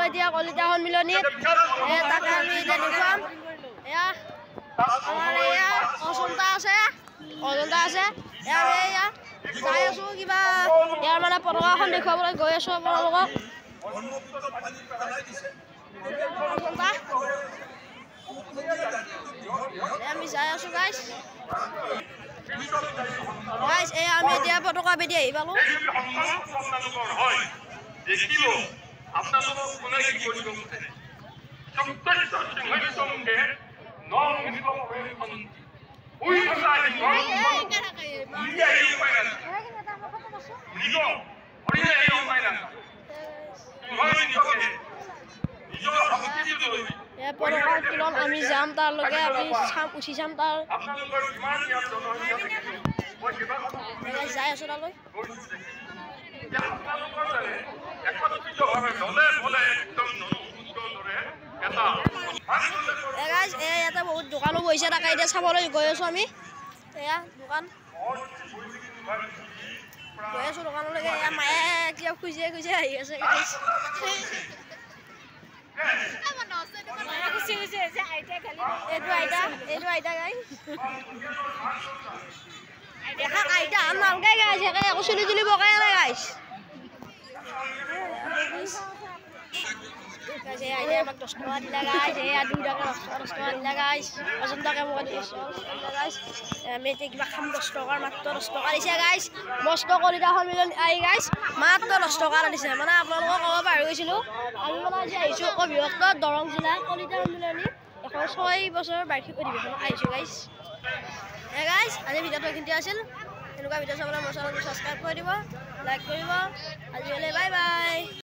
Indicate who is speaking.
Speaker 1: এতিয়া কলিতা সন্মিলনীত তাকে আমি এতিয়া দেখুৱাম এয়া আমাৰ এয়া অজন্তা আছে এয়া যাই আছোঁ কিবা ইয়াৰ মানে পতাকাখন দেখুৱাবলৈ গৈ আছোঁ আপোনালোকক আমি যাই আছোঁ গাইজ এয়া আমি এতিয়া পতাকা বেদি আহি পালোঁ আমি যাম তাৰলৈকে আমি উঠি যাম তাৰ যাই আছোঁ তালৈ ইয়াতে বহুত দোকানো বহিছে তাকে এতিয়া চাবলৈ গৈ আছোঁ আমি এয়া দোকান গৈ আছোঁ দোকানলৈকে এয়া মায়ে কিবা খুজি আহি আছে এইটো আইতা গাই আইতা নালকে গাইছে একো চুলি তুলি বকাই নাই গাইছ আমাক 10 টকা দিলা গাইছ এয়া 2 টকা 10 টকা দিলা গাইছ অজন্তাকে মোক দিছে গাইছ আমি এতিয়া কিবা খাম 10 টকাৰ মাত্ৰ 10 টকা দিছে গাইছ মস্ত কলিতা সন্মিলন আহি গাইছ মাত্ৰ 10 টকা দিছে মানে আপোনালোকক ক'ব পাহৰি গৈছিলোঁ আমি মানে আজি আহিছোঁ অবিভক্ত দৰং জিলা কলিতা সন্মিলনী 106 বছৰৰ বাৰ্ষিক অধিৱেশনত আহিছোঁ গাইছ গাইছ আজি ভিডিঅ'টো এইখিনিতে আছিল এনেকুৱা ভিডিঅ' চাবলৈ মোৰ চেনেলটো ছাবস্ক্ৰাইব কৰি দিব লাইক কৰিব আজিলৈ বাই বাই